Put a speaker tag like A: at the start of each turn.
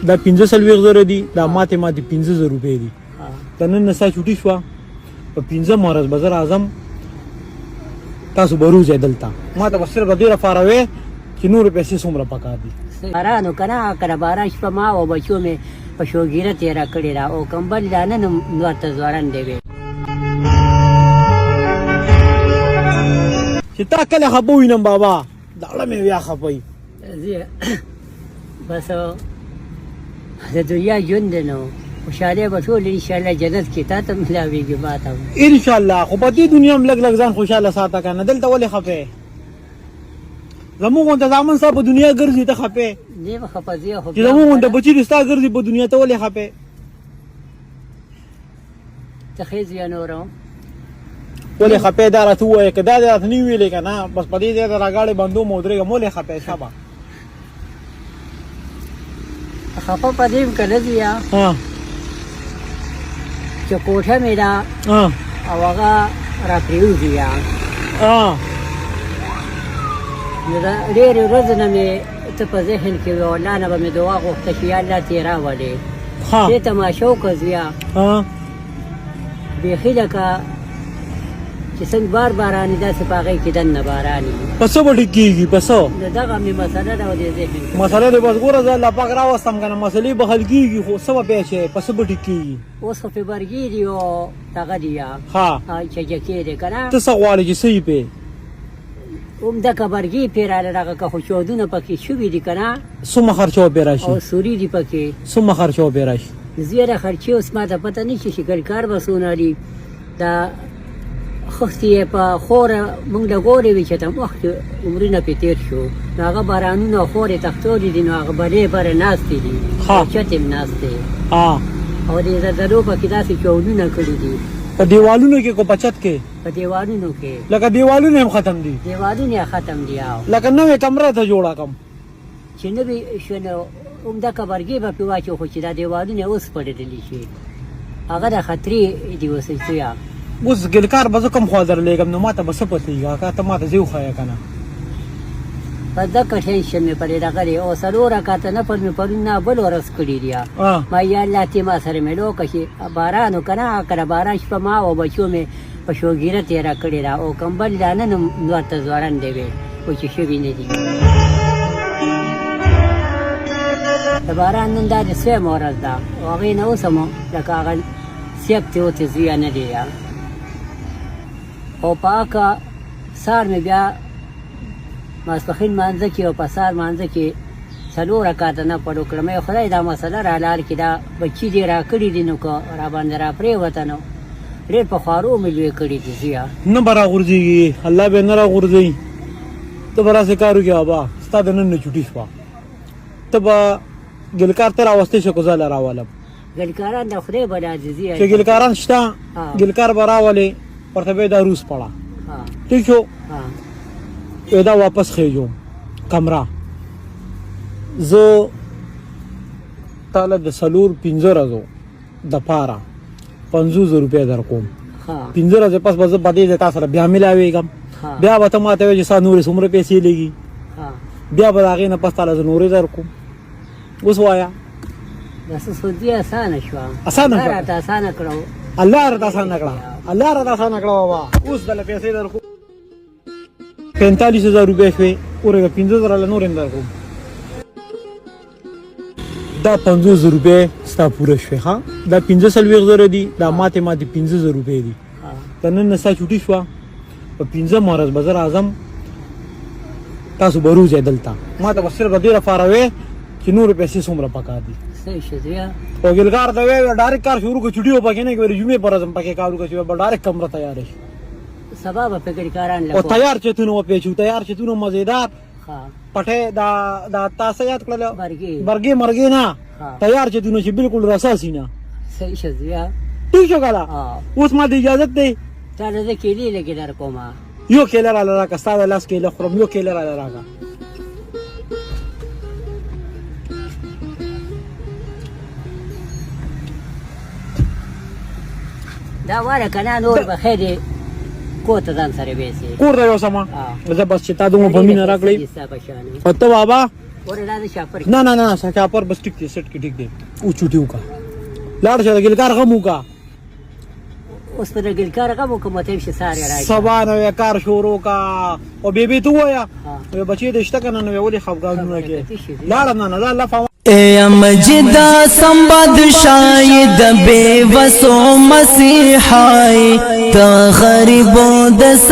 A: دا 15,000 دي دا ماته 15,000 روپۍ دي دا نن نسا چوټي شوه په 15 مارچ بازار اعظم تاسو بروز دلته ما ته بسره غدي را فاروي چې نور پیسې څومره پکار دي
B: بارانو کنه باران شپه ما او بچو مې په شوګیره تیرا کړی را او کمبل دانه نور ته ځوړان دی
A: چې تا کله خبوینم بابا دا مې بیا خپوي
B: بس د دنیا ژوند نو خوشاله به ټول ان شاء الله جنت کې تا ته ملاويږي ما ته
A: ان شاء الله خو په دې دنیا هم لګ ځان خوشاله ساته کنه دلته ولې خپه زموږ ته ځامن صاحب په دنیا ګرځي ته خپه
B: نه به خپه زی خو
A: چې زموږ ته بچی رستا ګرځي په دنیا ته ولې خپه
B: ته خېز یا نورو
A: ولې خپه دا راته وای کدا دا نه ویلې کنه بس په دې ځای ته راغاړې بندو مودرې مولې خپه شابه
B: خپه پدیم کله دی یا
A: ها
B: چې کوټه مې دا او هغه را پریوزي یا نو دا ډېرې ورځې نه مې ته په ذهن کې وه الله نه به مې دعا غوښته چې یا الله ترې راولې دې تماشه وکړه زویه بیخي لکه چې څنګه باراني داسې په هغې کې دننه باراني
A: په څه به ډکېږي په څه
B: نو دغه مې مسله ده و دې ذهن
A: مسله دې بس ګوره زه الله پاک راوستم که نه مسلې به حل کېږي خو څه به پیښې په څه به ډکېږي
B: اوس خو فبرګي دي او دغه دي یا چجکې دی که نه
A: ته څه غواړې چې څه یې پې
B: همدغه برګي پیراله دغه که خو چودونه پکې شوي دي که نه
A: څومره خرچه به پې راشي
B: او سوري دي پکې
A: څومره خرچه به پې راشي
B: زیاده خرچې اوس ما ته پته نه شي چې ګلکار به څونه دي دا خښتې یې په خوره موږ له ګورې وي چې ته مخکې عمرونه پې تېر شو نو هغه بارانونه او خورې تختورې دي نو هغه برې بره ناستې دي چت هم ناستې او دې زلزلو پکې داسې چودونه کړي دي
A: په دیوالونو کې کو په چت کې
B: په دیوالونو کې
A: لکه دیوالونه هم ختم دي
B: دیوالونه یې ختم دي
A: لکه نوې کمره ته جوړه کړم
B: چې نوې شو نو همدغه برګې به پې واچو خو چې دا دیوالونه اوس پړېدلي شي هغه د خطرې دي اوس څه
A: اوس ګلکار به زه کوم خوا درلېږم نو ما ته به څه پتېږي اکا ته ما ته ځې وښیه که نه
B: په دغه ټینشن مې پرې دغه دی او څلور رکعته نفل مې پرون نه بل ورځ کړي دي ما یا الله ته ما سره مې لوکه چې باران وکنه کله باران شپه ما او بچو مې په شوګیره تېره کړې ده او کمبل دانه نور ته ځوړن دی وې خو چې شوي نه دي د باران نن دا د سویمه ورځ ده او هغې نه اوس هم لکه هغه سیب ته اوتې زویه نه دی او په هغه سهار مې بیا ماسپښین مانځه کې او په سهار مانځه کې څلور رکعته نفل وکړم ای خدای دا مسله را لار کې دا بچي دې را کړي دي نو که را باندې را پرېوته نو ډېر په خوارو مې لوی کړي دي زویه
A: نه به راغورځېږي الله به نه راغورځوي ته به راسې کار وکړې بابا ستا د نن نه چوټي شوه ته به ګلکار ته راوستی شو که زه له راولم
B: ګلکاران د خدای به عاجزي
A: چې ګلکاران شته ګلکار به راولې ورته به دا روز پړه ٹھیک شو دا واپس خېجو کمره زه تاله د څلور 15 ورځو دپاره 50 روپۍ در کوم 15 ورځې پس به زه په دې تا سره بیا میلاوېږم بیا به ته ما ته وایې چې ستا نورې څومره پیسې لګي بیا به د هغې نه پس تاله زه نورې در کوم اوس وایه
B: داسې سودي اسانه شوه
A: اسانه
B: راته اسانه کړو
A: الله راته اسانه کړه الله راته اسانه کړه بابا اوس دله پیسې در کوم 45,000 روپۍ شوې ورګه 15,000 نور هم در کوم دا 50 روپۍ ستا پوره شوې ښه دا 15,000 دي دا ماته 15,000 روپۍ دي د نن نه ستا چوټي شوه په 15 مارچ بازار اعظم تاسو بروز دلته ما ته بس صرف دې لپاره وې چې نور پیسې څومره پکار دي او ګلکار ته وې ډایرکټ کار شروع کړو چوټي وپکې نه کوي جمعې پر ورځ پکې کار وکړو چې به ډایرکټ کمره تیار شي
B: سبا به ګلکاران
A: او تیار چتونه وپېچو تیار چتونه مزیدار پټه دا تاسو یاد کړل برګي مرګي نه تیار چتونه چې بالکل رساسي نه
B: صحیح شزیا
A: ٹھیک شو کلا اوس ما دی اجازه دی
B: تا نه کېلی لګي در کومه
A: یو کېله را لراکه ستا د لاس کېله خورم یو کېله را لراکه
B: دا واره کنه نور به خیر کوته ځان سره بیسي
A: کور راو سما زه بس چې تا دومره په مینه راکړې او ته بابا
B: ورې دا د شاپر
A: نه نه نه چاپر بس ټیک دی سټ کې ټیک دی او چوټیو کا لاړ شه د ګلکار غمو کا
B: اوس په د ګلکار غم وکړم ته شي ساري راځي
A: سبا نو کار شروع کا او بیبي تو ویا بچی د شته کنه نو ولې خفګانونه کې لاړ نه نه الله فهم
C: اے مجدا سمباد شاید بے وسو مسیحائی تا غریبو دس